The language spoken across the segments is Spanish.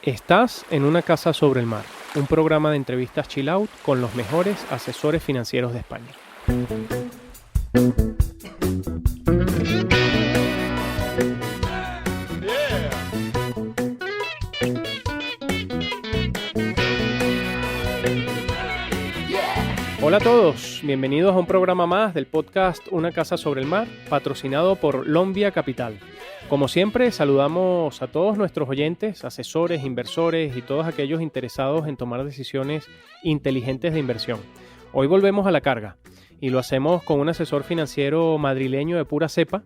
Estás en Una casa sobre el mar, un programa de entrevistas chill out con los mejores asesores financieros de España. Hola a todos, bienvenidos a un programa más del podcast Una casa sobre el mar, patrocinado por Lombia Capital. Como siempre, saludamos a todos nuestros oyentes, asesores, inversores y todos aquellos interesados en tomar decisiones inteligentes de inversión. Hoy volvemos a la carga y lo hacemos con un asesor financiero madrileño de pura cepa,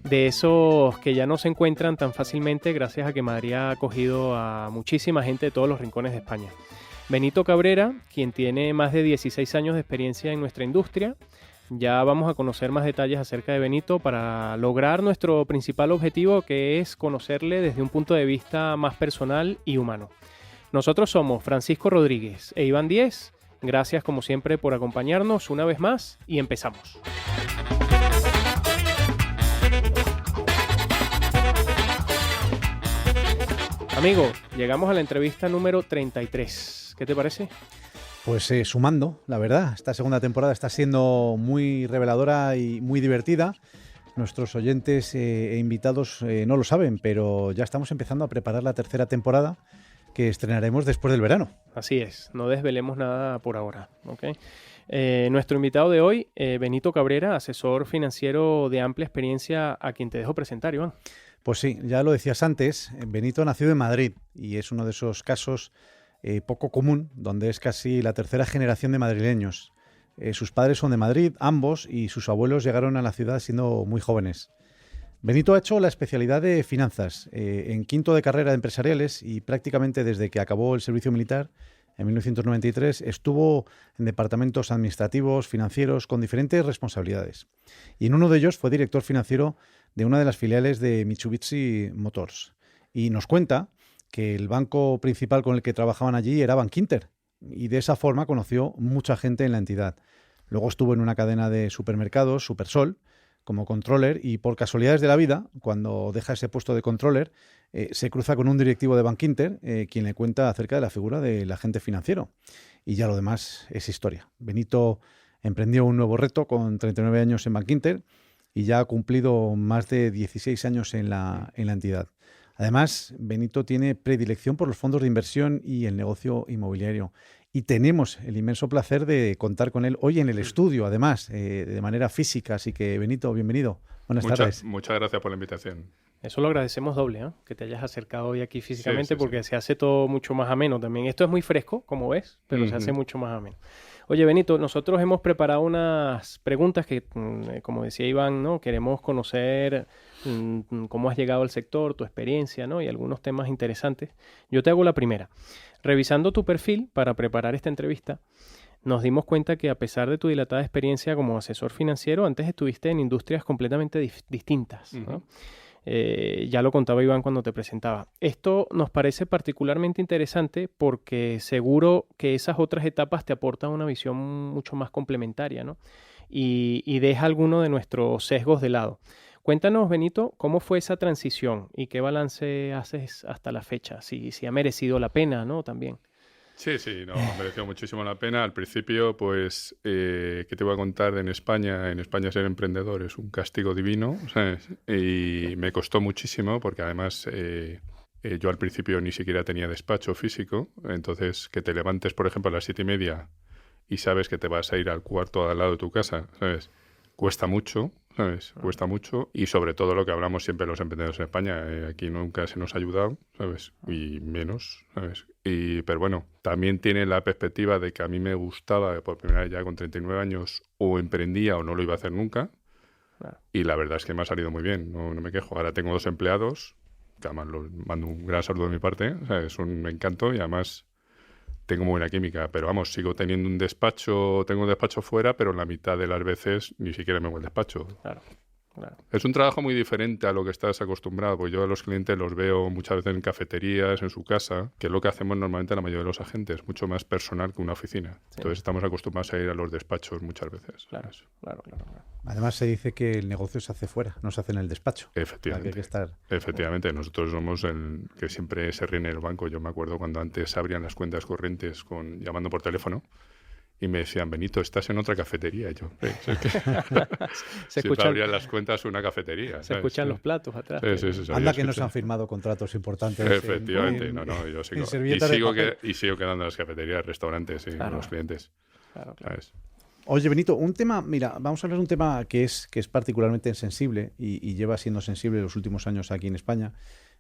de esos que ya no se encuentran tan fácilmente gracias a que Madrid ha acogido a muchísima gente de todos los rincones de España. Benito Cabrera, quien tiene más de 16 años de experiencia en nuestra industria. Ya vamos a conocer más detalles acerca de Benito para lograr nuestro principal objetivo, que es conocerle desde un punto de vista más personal y humano. Nosotros somos Francisco Rodríguez e Iván Díez. Gracias como siempre por acompañarnos una vez más y empezamos. Amigo, llegamos a la entrevista número 33. ¿Qué te parece? Pues sumando, la verdad. Esta segunda temporada está siendo muy reveladora y muy divertida. Nuestros oyentes e invitados no lo saben, pero ya estamos empezando a preparar la tercera temporada que estrenaremos después del verano. Así es, no desvelemos nada por ahora, ¿okay? Nuestro invitado de hoy, Benito Cabrera, asesor financiero de amplia experiencia, a quien te dejo presentar, Iván. Pues sí, ya lo decías antes, Benito nació en Madrid y es uno de esos casos poco común, donde es casi la tercera generación de madrileños. Sus padres son de Madrid, ambos, y sus abuelos llegaron a la ciudad siendo muy jóvenes. Benito ha hecho la especialidad de finanzas en quinto de carrera de empresariales y prácticamente desde que acabó el servicio militar en 1993 estuvo en departamentos administrativos, financieros, con diferentes responsabilidades. Y en uno de ellos fue director financiero de una de las filiales de Mitsubishi Motors. Y nos cuenta que el banco principal con el que trabajaban allí era Bankinter, y de esa forma conoció mucha gente en la entidad. Luego estuvo en una cadena de supermercados, Supersol, como controller, y por casualidades de la vida, cuando deja ese puesto de controller, se cruza con un directivo de Bankinter, quien le cuenta acerca de la figura del agente financiero. Y ya lo demás es historia. Benito emprendió un nuevo reto con 39 años en Bankinter y ya ha cumplido más de 16 años en la entidad. Además, Benito tiene predilección por los fondos de inversión y el negocio inmobiliario. Y tenemos el inmenso placer de contar con él hoy en el estudio, además, de manera física. Así que, Benito, bienvenido. Buenas tardes. Muchas gracias por la invitación. Eso lo agradecemos doble, ¿eh? Que te hayas acercado hoy aquí físicamente, Sí. porque se hace todo mucho más ameno también. Esto es muy fresco, como ves, pero se hace mucho más ameno. Oye, Benito, nosotros hemos preparado unas preguntas que, como decía Iván, ¿no? Queremos conocer cómo has llegado al sector, tu experiencia, ¿no? Y algunos temas interesantes. Yo te hago la primera. Revisando tu perfil para preparar esta entrevista, nos dimos cuenta que a pesar de tu dilatada experiencia como asesor financiero, antes estuviste en industrias completamente distintas, ¿no? Ya lo contaba Iván cuando te presentaba. Esto nos parece particularmente interesante porque seguro que esas otras etapas te aportan una visión mucho más complementaria, ¿no? Y deja alguno de nuestros sesgos de lado. Cuéntanos, Benito, ¿cómo fue esa transición y qué balance haces hasta la fecha? Si ha merecido la pena, ¿no? También. Sí, no, mereció muchísimo la pena. Al principio, pues, ¿qué te voy a contar en España? En España ser emprendedor es un castigo divino, ¿sabes? Y me costó muchísimo porque además yo al principio ni siquiera tenía despacho físico. Entonces, que te levantes, por ejemplo, a las 7:30 y sabes que te vas a ir al cuarto al lado de tu casa, ¿sabes? Cuesta mucho, ¿sabes? Cuesta mucho, y sobre todo lo que hablamos siempre los emprendedores en España, aquí nunca se nos ha ayudado, ¿sabes? Y menos, ¿sabes? Pero bueno, también tiene la perspectiva de que a mí me gustaba, por primera vez ya con 39 años, o emprendía o no lo iba a hacer nunca, y la verdad es que me ha salido muy bien, no me quejo. Ahora tengo 2 empleados, que además los mando un gran saludo de mi parte, o sea, es un encanto y además tengo muy buena química, pero vamos, sigo teniendo tengo un despacho fuera, pero la mitad de las veces ni siquiera me voy al despacho. Claro. Claro. Es un trabajo muy diferente a lo que estás acostumbrado, porque yo a los clientes los veo muchas veces en cafeterías, en su casa, que es lo que hacemos normalmente la mayoría de los agentes, mucho más personal que una oficina. Sí. Entonces estamos acostumbrados a ir a los despachos muchas veces. Claro. Además se dice que el negocio se hace fuera, no se hace en el despacho. Efectivamente. Hay que estar... Efectivamente, nosotros somos el que siempre se ríe en el banco. Yo me acuerdo cuando antes abrían las cuentas corrientes llamando por teléfono. Y me decían, Benito, estás en otra cafetería. Y yo, es que se escuchan, abrían las cuentas una cafetería. Se escuchan los platos atrás. Sí, anda que no se han firmado contratos importantes. Efectivamente, yo sigo, sigo quedando en las cafeterías, restaurantes y con los clientes. Claro. Oye, Benito, un tema, mira, vamos a hablar de un tema que es particularmente sensible y lleva siendo sensible los últimos años aquí en España,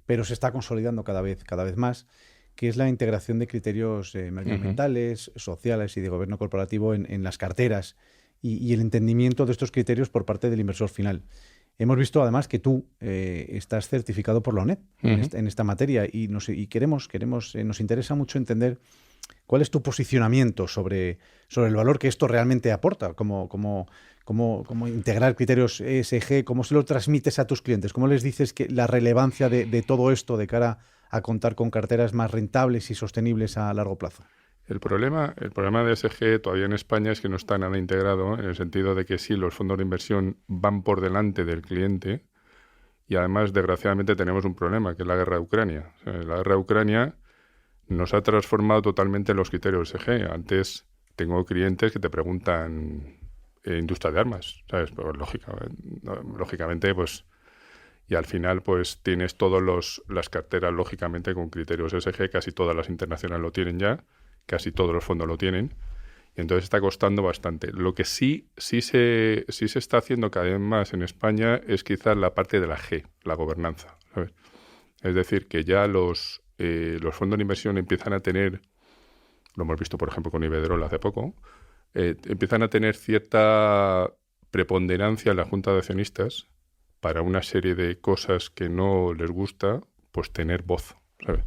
pero se está consolidando cada vez más, que es la integración de criterios medioambientales, sociales y de gobierno corporativo en las carteras y el entendimiento de estos criterios por parte del inversor final. Hemos visto además que tú estás certificado por la ONED en esta materia y nos interesa mucho entender cuál es tu posicionamiento sobre el valor que esto realmente aporta, cómo integrar criterios ESG, cómo se lo transmites a tus clientes, cómo les dices que la relevancia de todo esto de cara a contar con carteras más rentables y sostenibles a largo plazo. El problema de ESG todavía en España es que no está nada integrado, en el sentido de que sí, los fondos de inversión van por delante del cliente y además, desgraciadamente, tenemos un problema, que es la guerra de Ucrania. O sea, la guerra de Ucrania nos ha transformado totalmente los criterios ESG. Antes tengo clientes que te preguntan industria de armas, ¿sabes? Pues, lógicamente, pues... Y al final, pues tienes todas las carteras, lógicamente, con criterios ESG. Casi todas las internacionales lo tienen ya. Casi todos los fondos lo tienen. Y entonces está costando bastante. Lo que sí se está haciendo cada vez más en España es quizás la parte de la G, la gobernanza, ¿sabes? Es decir, que ya los fondos de inversión empiezan a tener, lo hemos visto, por ejemplo, con Iberdrola hace poco, empiezan a tener cierta preponderancia en la Junta de Accionistas para una serie de cosas que no les gusta, pues tener voz, ¿sabes?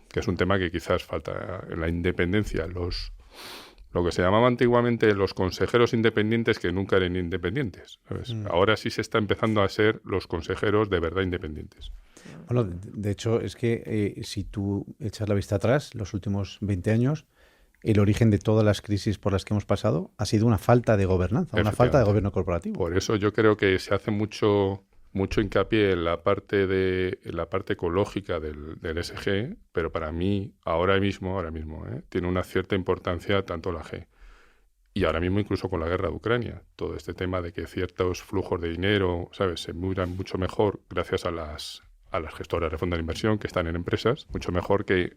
Que es un tema que quizás falta en la independencia. Lo que se llamaba antiguamente los consejeros independientes, que nunca eran independientes, ¿sabes? Ahora sí se está empezando a ser los consejeros de verdad independientes. Bueno, de hecho, es que si tú echas la vista atrás, los últimos 20 años, el origen de todas las crisis por las que hemos pasado ha sido una falta de gobernanza, una falta de gobierno corporativo. Por eso yo creo que se hace mucho hincapié en la parte ecológica del ESG, pero para mí ahora mismo tiene una cierta importancia tanto la G. Y ahora mismo incluso con la guerra de Ucrania, todo este tema de que ciertos flujos de dinero, ¿sabes?, se muevan mucho mejor gracias a las gestoras de fondos de inversión que están en empresas, mucho mejor que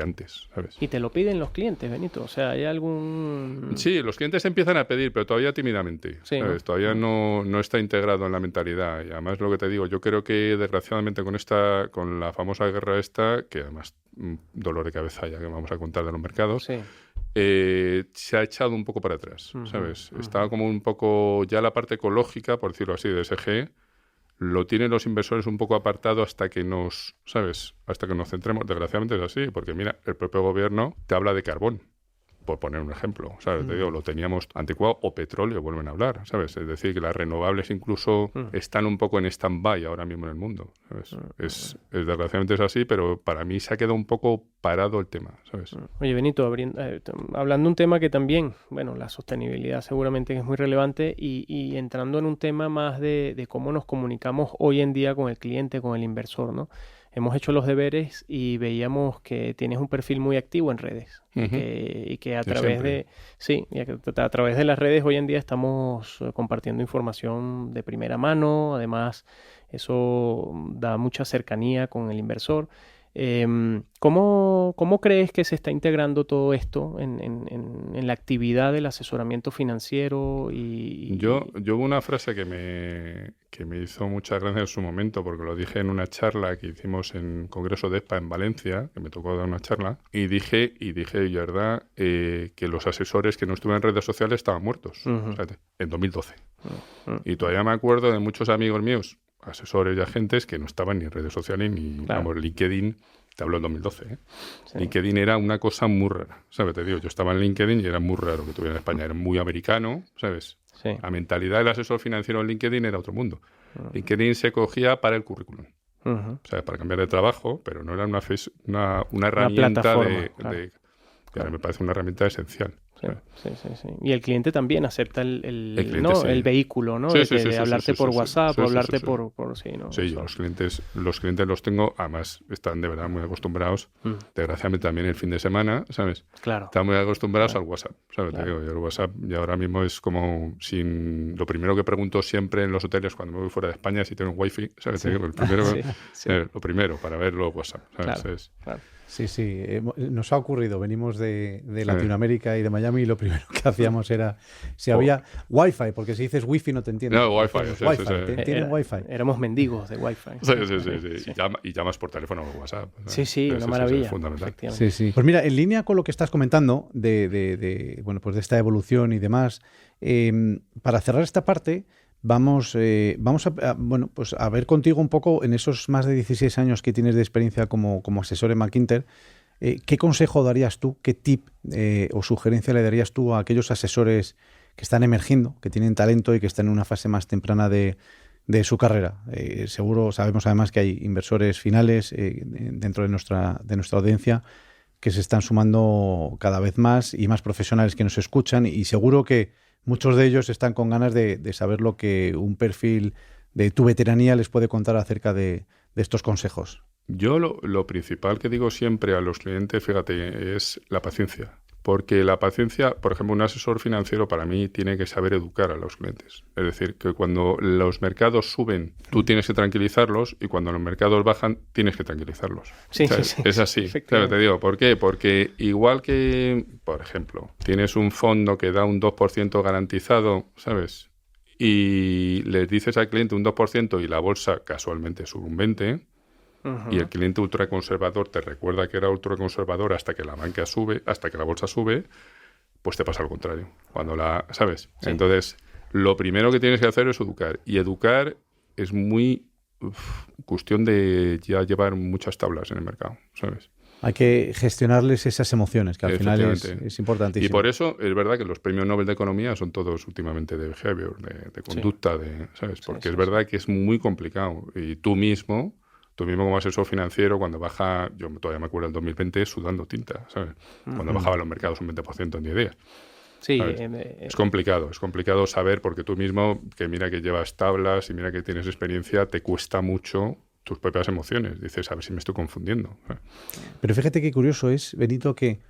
antes, ¿sabes? Y te lo piden los clientes, Benito. O sea, ¿hay algún...? Sí, los clientes empiezan a pedir, pero todavía tímidamente. Sí, ¿sabes? Todavía no está integrado en la mentalidad. Y además, lo que te digo, yo creo que desgraciadamente con la famosa guerra esta, que además dolor de cabeza ya que vamos a contar de los mercados, sí, se ha echado un poco para atrás, ¿sabes? Estaba como un poco ya la parte ecológica, por decirlo así, de ESG, lo tienen los inversores un poco apartado hasta que nos centremos. Desgraciadamente es así, porque mira, el propio gobierno te habla de carbón, por poner un ejemplo, ¿sabes? Te digo, lo teníamos anticuado, o petróleo, vuelven a hablar, ¿sabes? Es decir, que las renovables incluso están un poco en stand-by ahora mismo en el mundo, ¿sabes? Desgraciadamente es así, pero para mí se ha quedado un poco parado el tema, ¿sabes? Oye, Benito, hablando de un tema que también, bueno, la sostenibilidad seguramente es muy relevante y entrando en un tema más de cómo nos comunicamos hoy en día con el cliente, con el inversor, ¿no? Hemos hecho los deberes y veíamos que tienes un perfil muy activo en redes y que a través a través de las redes hoy en día estamos compartiendo información de primera mano. Además, eso da mucha cercanía con el inversor. ¿Cómo crees que se está integrando todo esto en la actividad del asesoramiento financiero? Yo hubo una frase que me hizo mucha gracia en su momento, porque lo dije en una charla que hicimos en Congreso de ESPA en Valencia, que me tocó dar una charla, y dije, verdad, que los asesores que no estuvieron en redes sociales estaban muertos, fíjate, en 2012. Y todavía me acuerdo de muchos amigos míos, asesores y agentes, que no estaban ni en redes sociales ni, vamos, LinkedIn. Te hablo en 2012, ¿eh? Sí. LinkedIn era una cosa muy rara, ¿sabes? Te digo, yo estaba en LinkedIn y era muy raro que tuviera en España. Era muy americano, ¿sabes? Sí. La mentalidad del asesor financiero en LinkedIn era otro mundo. LinkedIn se cogía para el currículum. Uh-huh. O sea, para cambiar de trabajo, pero no era una herramienta claro. que ahora me parece una herramienta esencial. Sí. Y el cliente también acepta el cliente, sí. el vehículo, ¿no? De hablarte por WhatsApp o hablarte por sí, ¿no? Sí, yo los clientes los tengo, además están de verdad muy acostumbrados, desgraciadamente también el fin de semana, ¿sabes? Claro. Están muy acostumbrados al WhatsApp, ¿sabes? Claro. Te digo, yo el WhatsApp y ahora mismo es como lo primero que pregunto siempre en los hoteles cuando me voy fuera de España es si tengo wifi, ¿sabes? Te digo, el primero, lo primero para ver los WhatsApp, ¿sabes? Claro. Sí, nos ha ocurrido, venimos de Latinoamérica y de Miami y lo primero que hacíamos era si había Wi-Fi, porque si dices Wi-Fi no te entienden. No, Wi-Fi. ¿Tienen Wi-Fi? Éramos mendigos de Wi-Fi. Sí. Y llamas por teléfono o WhatsApp. Sí, una maravilla. Es fundamental. Sí. Pues mira, en línea con lo que estás comentando de esta evolución y demás, para cerrar esta parte, vamos a ver contigo un poco en esos más de 16 años que tienes de experiencia como asesor en McIntyre, ¿qué consejo darías tú, qué tip o sugerencia le darías tú a aquellos asesores que están emergiendo, que tienen talento y que están en una fase más temprana de su carrera? Seguro sabemos además que hay inversores finales dentro de nuestra audiencia que se están sumando cada vez más y más profesionales que nos escuchan y seguro que muchos de ellos están con ganas de saber lo que un perfil de tu veteranía les puede contar acerca de estos consejos. Yo lo principal que digo siempre a los clientes, fíjate, es la paciencia. Porque la paciencia, por ejemplo, un asesor financiero para mí tiene que saber educar a los clientes. Es decir, que cuando los mercados suben, tú tienes que tranquilizarlos y cuando los mercados bajan, tienes que tranquilizarlos. Sí. Es así. Claro, te digo, ¿por qué? Porque igual que, por ejemplo, tienes un fondo que da un 2% garantizado, ¿sabes? Y les dices al cliente un 2% y la bolsa casualmente sube un 20%, y el cliente ultraconservador te recuerda que era ultraconservador hasta que la banca sube, hasta que la bolsa sube, pues te pasa lo contrario. ¿Sabes? Sí. Entonces, lo primero que tienes que hacer es educar. Y educar es muy cuestión de ya llevar muchas tablas en el mercado, ¿sabes? Hay que gestionarles esas emociones, que al final es importantísimo. Y por eso es verdad que los premios Nobel de Economía son todos últimamente de behavior, de conducta, ¿sabes? Porque es verdad que es muy complicado. Y tú mismo como asesor financiero, cuando baja, yo todavía me acuerdo del 2020 sudando tinta, ¿sabes? Cuando bajaban los mercados un 20% en 10 días. Sí. Es complicado saber, porque tú mismo, que mira que llevas tablas y mira que tienes experiencia, te cuesta mucho tus propias emociones. Dices, a ver si me estoy confundiendo. Pero fíjate qué curioso es, Benito, que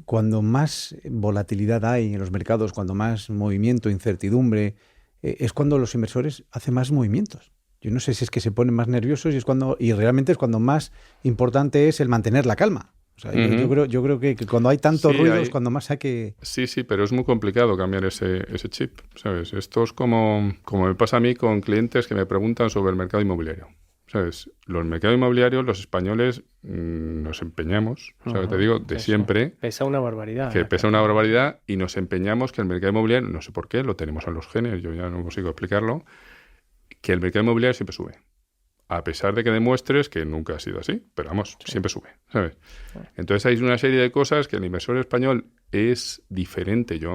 cuando más volatilidad hay en los mercados, cuando más movimiento, incertidumbre, es cuando los inversores hacen más movimientos. Yo no sé si es que se ponen más nerviosos y realmente es cuando más importante es el mantener la calma. O sea, yo creo que cuando hay tantos ruidos es cuando más hay que... Sí, pero es muy complicado cambiar ese chip, ¿sabes? Esto es como me pasa a mí con clientes que me preguntan sobre el mercado inmobiliario, ¿sabes? Los mercados inmobiliarios, los españoles nos empeñamos, ¿sabes? Te digo, de siempre... Pesa una barbaridad. Que pesa una barbaridad y nos empeñamos que el mercado inmobiliario, no sé por qué, lo tenemos en los genes, yo ya no consigo explicarlo, que el mercado inmobiliario siempre sube. A pesar de que demuestres que nunca ha sido así, pero vamos, siempre sube, ¿sabes? Entonces hay una serie de cosas que el inversor español es diferente. Yo,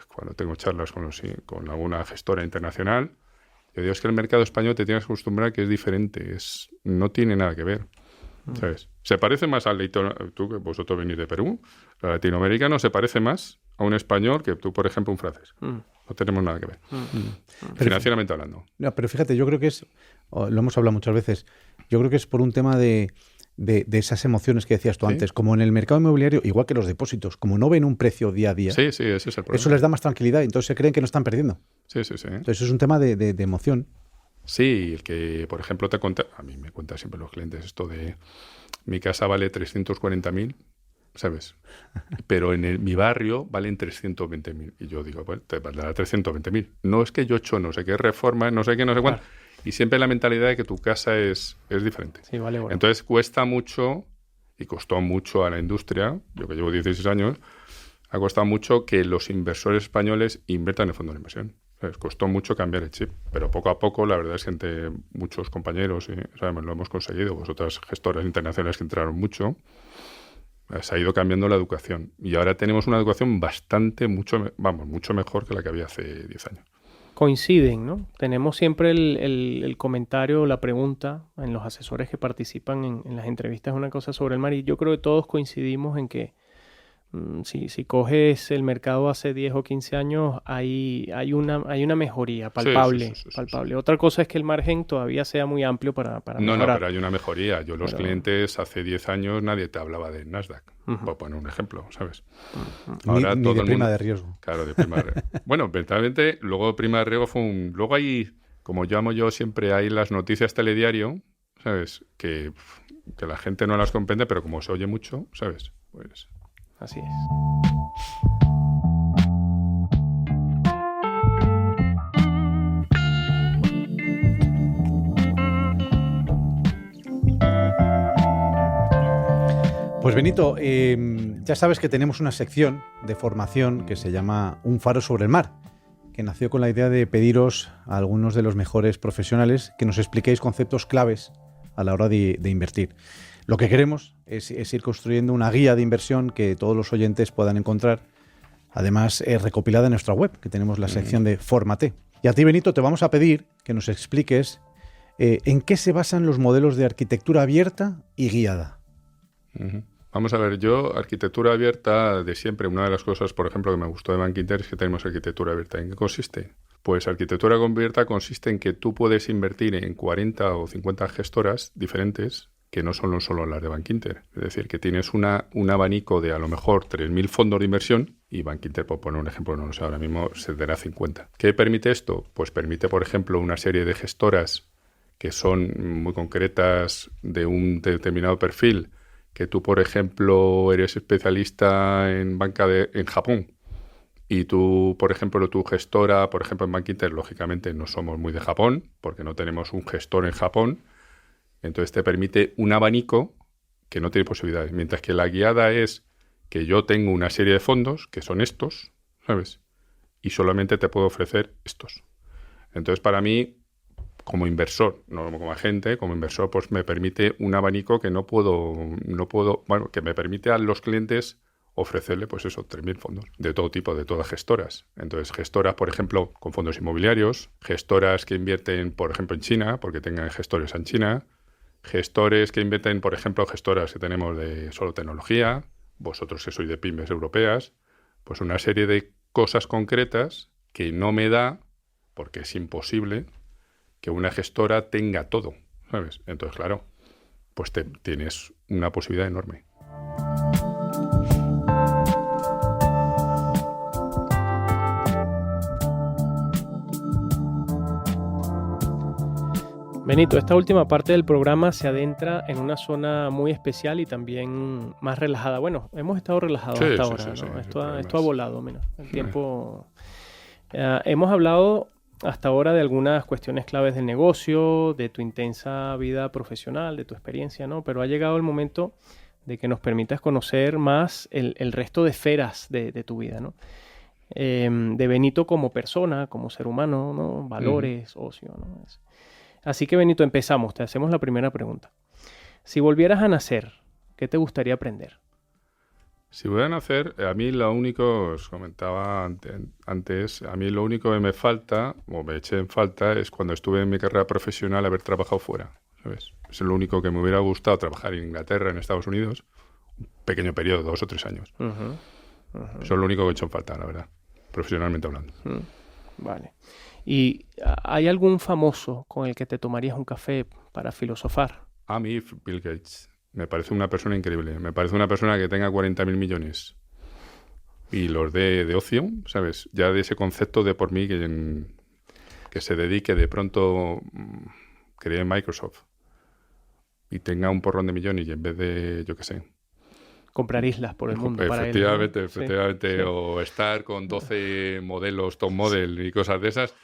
cuando tengo charlas con alguna gestora internacional, yo digo, es que el mercado español te tienes que acostumbrar que es diferente, no tiene nada que ver, ¿sabes? Se parece más al tú, que vosotros venís de Perú, el latinoamericano se parece más a un español que tú, por ejemplo, un francés. No tenemos nada que ver, financieramente hablando. No, pero fíjate, yo creo que lo hemos hablado muchas veces, yo creo que es por un tema de esas emociones que decías tú antes, como en el mercado inmobiliario, igual que los depósitos, como no ven un precio día a día, ese es el problema. Eso les da más tranquilidad y entonces se creen que no están perdiendo. Sí. Entonces es un tema de emoción. Sí, el que, por ejemplo, a mí me cuentan siempre los clientes esto de mi casa vale 340.000, ¿sabes? Pero en mi barrio valen 320.000. Y yo digo, bueno, te valdrá 320.000. No es que yo he hecho no sé qué reforma, no sé qué, no sé cuánto. Claro. Y siempre la mentalidad de que tu casa es diferente. Sí, vale, bueno. Entonces cuesta mucho, y costó mucho a la industria, yo que llevo 16 años, ha costado mucho que los inversores españoles inviertan en fondos de inversión. ¿Sabes? Costó mucho cambiar el chip, pero poco a poco, la verdad es que entre muchos compañeros, ¿sabes? Lo hemos conseguido, vosotras gestoras internacionales que entraron mucho, se ha ido cambiando la educación. Y ahora tenemos una educación mucho mejor que la que había hace 10 años. coinciden, ¿no? Tenemos siempre el comentario, la pregunta en los asesores que participan en las entrevistas, una cosa sobre el mar, y yo creo que todos coincidimos en que si coges el mercado hace 10 o 15 años, hay una mejoría palpable. Sí. Palpable. Otra cosa es que el margen todavía sea muy amplio para No, mejorar. pero hay una mejoría. Los clientes hace 10 años nadie te hablaba de Nasdaq. Por poner un ejemplo, ¿sabes? Ahora ni de prima de riesgo. Claro, de prima de riesgo. Bueno, verdaderamente, luego prima de riesgo fue luego hay, como llamo yo siempre, hay las noticias telediario, ¿sabes? Que la gente no las comprende, pero como se oye mucho, ¿sabes? Pues... Así es. Pues Benito, ya sabes que tenemos una sección de formación que se llama Un faro sobre el mar, que nació con la idea de pediros a algunos de los mejores profesionales que nos expliquéis conceptos claves a la hora de invertir. Lo que queremos es ir construyendo una guía de inversión que todos los oyentes puedan encontrar, además recopilada en nuestra web, que tenemos la sección de Fórmate. Y a ti, Benito, te vamos a pedir que nos expliques en qué se basan los modelos de arquitectura abierta y guiada. Vamos a ver, yo, arquitectura abierta de siempre, una de las cosas, por ejemplo, que me gustó de Bankinter es que tenemos arquitectura abierta. ¿En qué consiste? Pues arquitectura abierta consiste en que tú puedes invertir en 40 o 50 gestoras diferentes que no son solo las de Bankinter. Es decir, que tienes un abanico de a lo mejor 3.000 fondos de inversión y Bankinter, por poner un ejemplo, no lo sé, ahora mismo se dará 50. ¿Qué permite esto? Pues permite, por ejemplo, una serie de gestoras que son muy concretas de un determinado perfil, que tú, por ejemplo, eres especialista en banca en Japón y tú, por ejemplo, tu gestora, por ejemplo, en Bankinter, lógicamente no somos muy de Japón porque no tenemos un gestor en Japón. Entonces te permite un abanico que no tiene posibilidades. Mientras que la guiada es que yo tengo una serie de fondos, que son estos, ¿sabes? Y solamente te puedo ofrecer estos. Entonces, para mí, como inversor, no como agente, como inversor, pues me permite un abanico que no puedo, bueno, que me permite a los clientes ofrecerle, pues eso, 3.000 fondos de todo tipo, de todas gestoras. Entonces, gestoras, por ejemplo, con fondos inmobiliarios, gestoras que invierten, por ejemplo, en China, porque tengan gestores en China, gestores que invierten, por ejemplo, gestoras que tenemos de solo tecnología, vosotros que sois de pymes europeas, pues una serie de cosas concretas que no me da, porque es imposible, que una gestora tenga todo, ¿sabes? Entonces, claro, pues tienes una posibilidad enorme. Benito, esta última parte del programa se adentra en una zona muy especial y también más relajada. Bueno, hemos estado relajados hasta ahora, ¿no? Sí, esto ha volado menos. El tiempo... hemos hablado hasta ahora de algunas cuestiones claves del negocio, de tu intensa vida profesional, de tu experiencia, ¿no? Pero ha llegado el momento de que nos permitas conocer más el resto de esferas de tu vida, ¿no? De Benito como persona, como ser humano, ¿no? Valores, ocio, ¿no? Así que, Benito, empezamos. Te hacemos la primera pregunta. Si volvieras a nacer, ¿qué te gustaría aprender? Si voy a nacer, a mí lo único, os comentaba antes, a mí lo único que me falta, o me eché en falta, es cuando estuve en mi carrera profesional haber trabajado fuera, ¿sabes? Es lo único que me hubiera gustado, trabajar en Inglaterra, en Estados Unidos, un pequeño periodo, 2 o 3 años. Eso es lo único que he hecho en falta, la verdad, profesionalmente hablando. Vale. ¿Y hay algún famoso con el que te tomarías un café para filosofar? A mí, Bill Gates. Me parece una persona increíble. Me parece una persona que tenga 40.000 millones y los de ocio, ¿sabes? Ya de ese concepto de por mí que se dedique de pronto, cree en Microsoft y tenga un porrón de millones y en vez de, yo qué sé, comprar islas por el mundo para él, ¿no? Efectivamente, sí. O estar con 12 modelos top model y cosas de esas,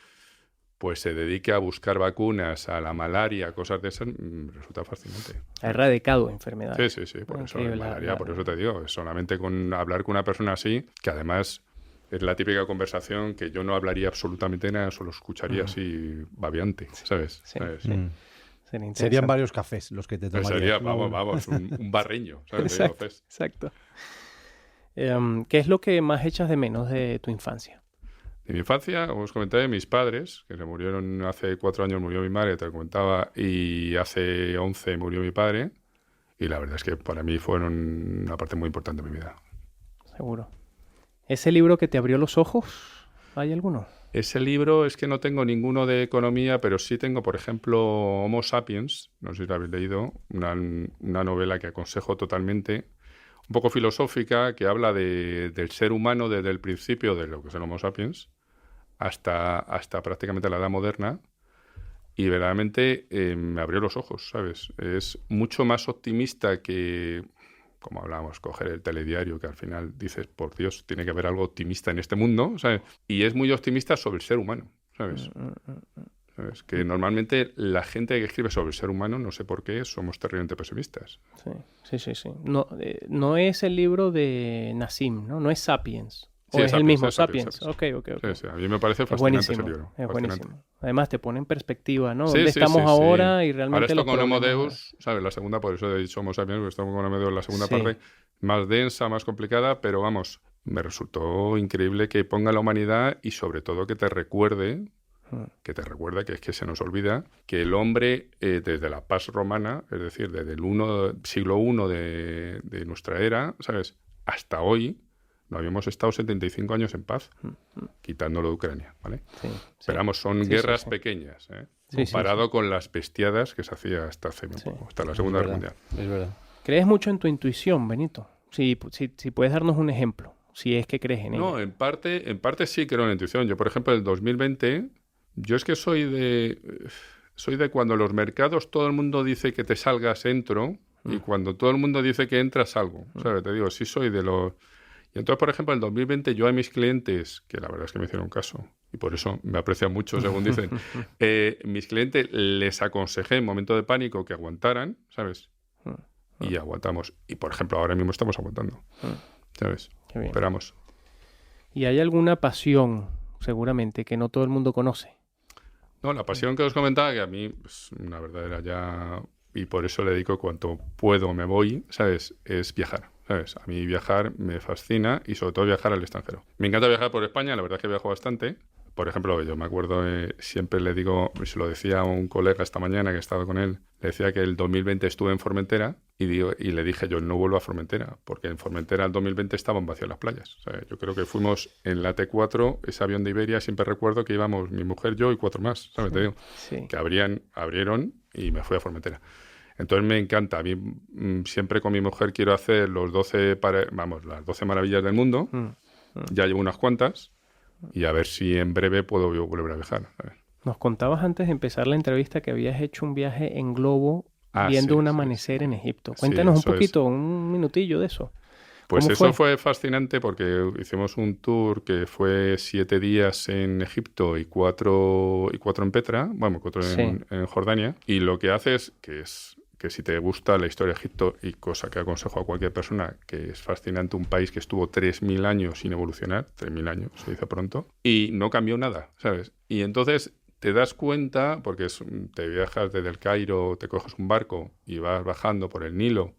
pues se dedique a buscar vacunas a la malaria, cosas de esas, resulta fascinante. Ha erradicado enfermedades. Sí, por eso la malaria, por eso te digo, solamente con hablar con una persona así, que además es la típica conversación que yo no hablaría absolutamente nada, solo escucharía así babeante, ¿sabes? Sí. Serían varios cafés los que te tomarías. Sería, vamos, un barreño, ¿sabes? Exacto. ¿Qué es lo que más echas de menos de tu infancia? De mi infancia, como os comenté, mis padres, que se murieron hace 4 años, murió mi madre, te lo comentaba, y hace 11 murió mi padre. Y la verdad es que para mí fueron una parte muy importante de mi vida. Seguro. ¿Ese libro que te abrió los ojos? ¿Hay alguno? Ese libro es que no tengo ninguno de economía, pero sí tengo, por ejemplo, Homo Sapiens, no sé si lo habéis leído, una novela que aconsejo totalmente, un poco filosófica, que habla del ser humano desde el principio de lo que es el Homo Sapiens hasta prácticamente la edad moderna. Y verdaderamente me abrió los ojos, ¿sabes? Es mucho más optimista que, como hablábamos, coger el telediario, que al final dices, por Dios, tiene que haber algo optimista en este mundo, ¿sabes? Y es muy optimista sobre el ser humano, ¿sabes? ¿Sabes? Que normalmente la gente que escribe sobre el ser humano, no sé por qué, somos terriblemente pesimistas. Sí. No, no es el libro de Nassim, ¿no? No es Sapiens. ¿O Sí, es el mismo Sapiens? Ok. Sí, a mí me parece Es fascinante ese buenísimo, libro. es Fascinante. buenísimo. Además te pone en perspectiva, ¿no? Sí, ¿Dónde estamos ahora? Y Ahora realmente esto los con Homo problemas... Deus, ¿sabes? La segunda, por eso he dicho Homo Sapiens, porque estamos con Homo Deus, la segunda Sí. parte más densa, más complicada, pero vamos, me resultó increíble que ponga la humanidad y sobre todo que te recuerde, que es que se nos olvida, que el hombre desde la Pax Romana, es decir, desde el siglo I de nuestra era, ¿sabes? Hasta hoy, no habíamos estado 75 años en paz, quitándolo de Ucrania, ¿vale? Sí. Pero vamos, son guerras pequeñas, ¿eh? Comparado con las bestiadas que se hacía hasta hace muy poco, hasta la Segunda Guerra Mundial. Es verdad. ¿Crees mucho en tu intuición, Benito? Si puedes darnos un ejemplo, si es que crees en ella. No, en parte sí creo en la intuición. Yo, por ejemplo, el 2020, yo es que soy de cuando los mercados todo el mundo dice que te salgas, entro, y cuando todo el mundo dice que entras, salgo. ¿Sabes? Te digo, sí soy de los... Y entonces, por ejemplo, en el 2020 yo a mis clientes, que la verdad es que me hicieron caso, y por eso me aprecian mucho, según dicen, mis clientes les aconsejé en momento de pánico que aguantaran, ¿sabes? Y aguantamos. Y, por ejemplo, ahora mismo estamos aguantando, ¿sabes? Qué bien. Esperamos. ¿Y hay alguna pasión, seguramente, que no todo el mundo conoce? No, la pasión que os comentaba, que a mí es una verdadera ya... Y por eso le dedico cuanto puedo, me voy, ¿sabes? Es viajar. ¿Sabes? A mí viajar me fascina y sobre todo viajar al extranjero. Me encanta viajar por España, la verdad es que viajo bastante. Por ejemplo, yo me acuerdo, siempre le digo, se lo decía a un colega esta mañana que he estado con él, le decía que el 2020 estuve en Formentera y le dije yo no vuelvo a Formentera, porque en Formentera el 2020 estaban vacías las playas. O sea, yo creo que fuimos en la T4, ese avión de Iberia, siempre recuerdo que íbamos mi mujer, yo y 4 más, ¿sabes? Te digo, que abrieron y me fui a Formentera. Entonces me encanta. A mí siempre con mi mujer quiero hacer las 12 maravillas del mundo. Ya llevo unas cuantas y a ver si en breve puedo volver a viajar. Nos contabas antes de empezar la entrevista que habías hecho un viaje en globo viendo un amanecer en Egipto. Cuéntanos un poquito, un minutillo de eso. Pues eso fue fascinante porque hicimos un tour que fue 7 días en Egipto y 4 en Petra, 4 en Jordania. Y lo que hace es que si te gusta la historia de Egipto, y cosa que aconsejo a cualquier persona, que es fascinante, un país que estuvo 3.000 años sin evolucionar, 3.000 años, se dice pronto, y no cambió nada, ¿sabes? Y entonces te das cuenta, porque te viajas desde el Cairo, te coges un barco y vas bajando por el Nilo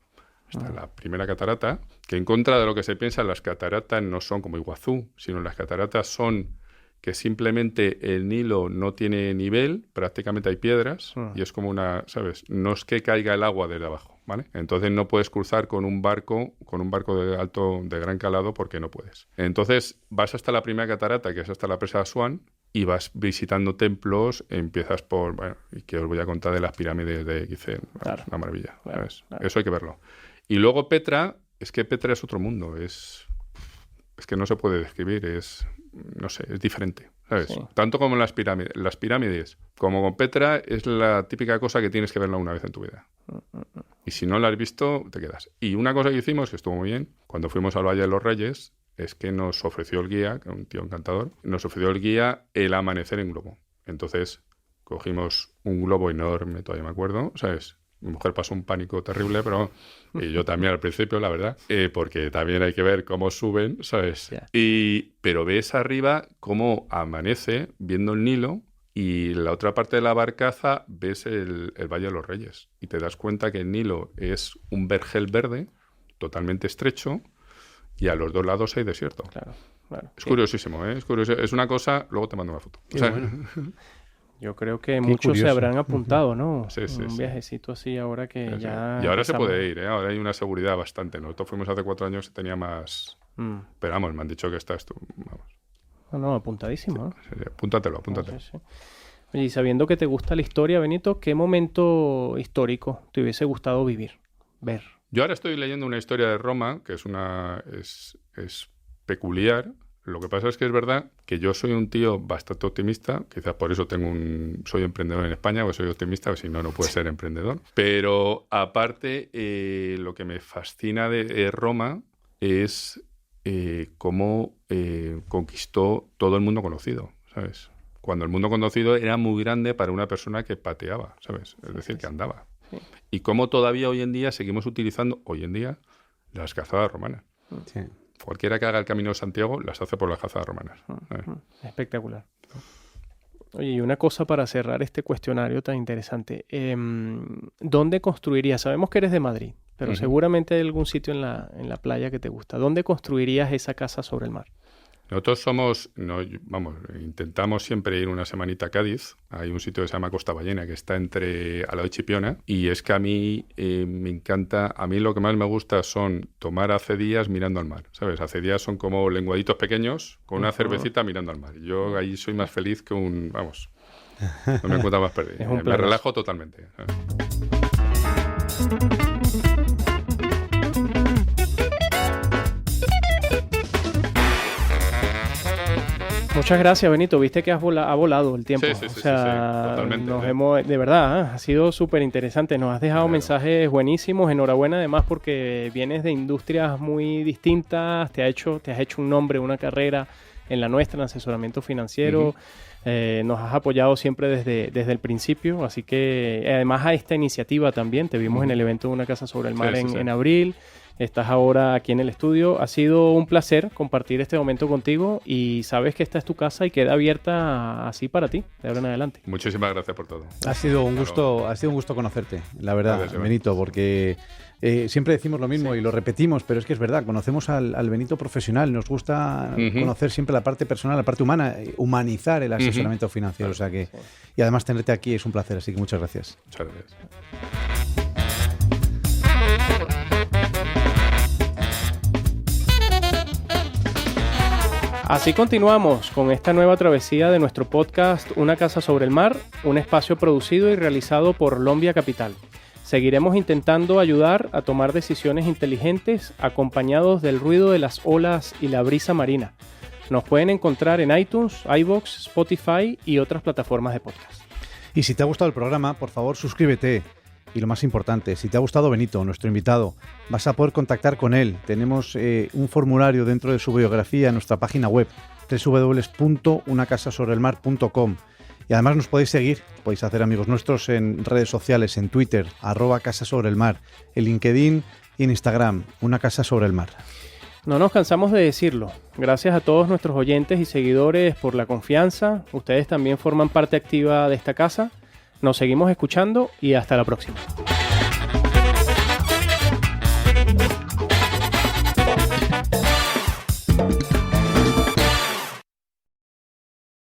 hasta la primera catarata, que en contra de lo que se piensa, las cataratas no son como Iguazú, sino las cataratas son que simplemente el Nilo no tiene nivel, prácticamente hay piedras, y es como una, ¿sabes? No es que caiga el agua desde abajo, ¿vale? Entonces no puedes cruzar con un barco de gran calado, porque no puedes. Entonces vas hasta la primera catarata, que es hasta la presa de Asuán, y vas visitando templos, empiezas por, y que os voy a contar de las pirámides de Gizeh, una maravilla, ¿sabes? Claro. Eso hay que verlo. Y luego Petra, es que Petra es otro mundo, es que no se puede describir, no sé, es diferente, ¿sabes? Sí. Tanto como las pirámides, como con Petra, es la típica cosa que tienes que verla una vez en tu vida. Y si no la has visto, te quedas. Y una cosa que hicimos, que estuvo muy bien, cuando fuimos al Valle de los Reyes, es que nos ofreció el guía, que es un tío encantador, nos ofreció el guía el amanecer en globo. Entonces cogimos un globo enorme, todavía me acuerdo, ¿sabes? Mi mujer pasó un pánico terrible, pero y yo también al principio, la verdad, porque también hay que ver cómo suben, ¿sabes? Yeah. Pero ves arriba cómo amanece viendo el Nilo, y la otra parte de la barcaza ves el Valle de los Reyes. Y te das cuenta que el Nilo es un vergel verde, totalmente estrecho, y a los dos lados hay desierto. Claro. Es curiosísimo, ¿eh? Es curioso. Es una cosa... Luego te mando una foto. Bueno. Yo creo que muchos se habrán apuntado, ¿no? Sí, Un viajecito así ahora que ya... Y ahora se puede ir, ¿eh? Ahora hay una seguridad bastante. Nosotros fuimos hace 4 años y tenía más... Pero vamos, me han dicho que estás tú. Vamos. No, apuntadísimo, ¿no? Sí, apúntatelo. Sí. Y sabiendo que te gusta la historia, Benito, ¿qué momento histórico te hubiese gustado ver? Yo ahora estoy leyendo una historia de Roma, que es peculiar. Lo que pasa es que es verdad que yo soy un tío bastante optimista, quizás por eso soy emprendedor en España, o soy optimista, o si no, no puedo ser emprendedor. Pero aparte, lo que me fascina de Roma es cómo conquistó todo el mundo conocido, ¿sabes? Cuando el mundo conocido era muy grande para una persona que pateaba, ¿sabes? Es decir, que andaba. Sí. Y cómo todavía hoy en día seguimos utilizando, las calzadas romanas. Sí. Cualquiera que haga el Camino de Santiago las hace por las calzadas romanas. Espectacular. Oye, y una cosa para cerrar este cuestionario tan interesante. ¿Dónde construirías? Sabemos que eres de Madrid, pero seguramente hay algún sitio en la playa que te gusta. ¿Dónde construirías esa casa sobre el mar? Nosotros intentamos siempre ir una semanita a Cádiz. Hay un sitio que se llama Costa Ballena, que está al lado de Chipiona. Y es que a mí me encanta, a mí lo que más me gusta son tomar acedías mirando al mar, ¿sabes? Acedías son como lenguaditos pequeños con una cervecita mirando al mar. Yo ahí soy más feliz que no me encuentro más perdido. Me relajo totalmente, ¿sabes? Muchas gracias, Benito. Viste que ha volado el tiempo. Sí, totalmente. De verdad, ha sido súper interesante. Nos has dejado mensajes buenísimos. Enhorabuena, además, porque vienes de industrias muy distintas. Te has hecho un nombre, una carrera en la nuestra, en asesoramiento financiero. Nos has apoyado siempre desde el principio. Así que, además, a esta iniciativa también. Te vimos en el evento de Una Casa sobre el Mar en abril. Estás ahora aquí en el estudio. Ha sido un placer compartir este momento contigo y sabes que esta es tu casa y queda abierta así para ti, de ahora en adelante. Muchísimas gracias por todo. Ha sido un gusto conocerte, la verdad, gracias, Benito, porque siempre decimos lo mismo y lo repetimos, pero es que es verdad, conocemos al Benito profesional, nos gusta conocer siempre la parte personal, la parte humana, humanizar el asesoramiento financiero, o sea que, y además tenerte aquí es un placer, así que muchas gracias. Muchas gracias. Así continuamos con esta nueva travesía de nuestro podcast Una Casa sobre el Mar, un espacio producido y realizado por Lombia Capital. Seguiremos intentando ayudar a tomar decisiones inteligentes acompañados del ruido de las olas y la brisa marina. Nos pueden encontrar en iTunes, iVoox, Spotify y otras plataformas de podcast. Y si te ha gustado el programa, por favor suscríbete. Y lo más importante, si te ha gustado Benito, nuestro invitado, vas a poder contactar con él. Tenemos un formulario dentro de su biografía en nuestra página web, www.unacasasobrelmar.com. Y además nos podéis seguir, podéis hacer amigos nuestros en redes sociales, en Twitter, @casasobrelmar, en LinkedIn y en Instagram, Una Casa sobre el Mar. No nos cansamos de decirlo. Gracias a todos nuestros oyentes y seguidores por la confianza. Ustedes también forman parte activa de esta casa. Nos seguimos escuchando y hasta la próxima.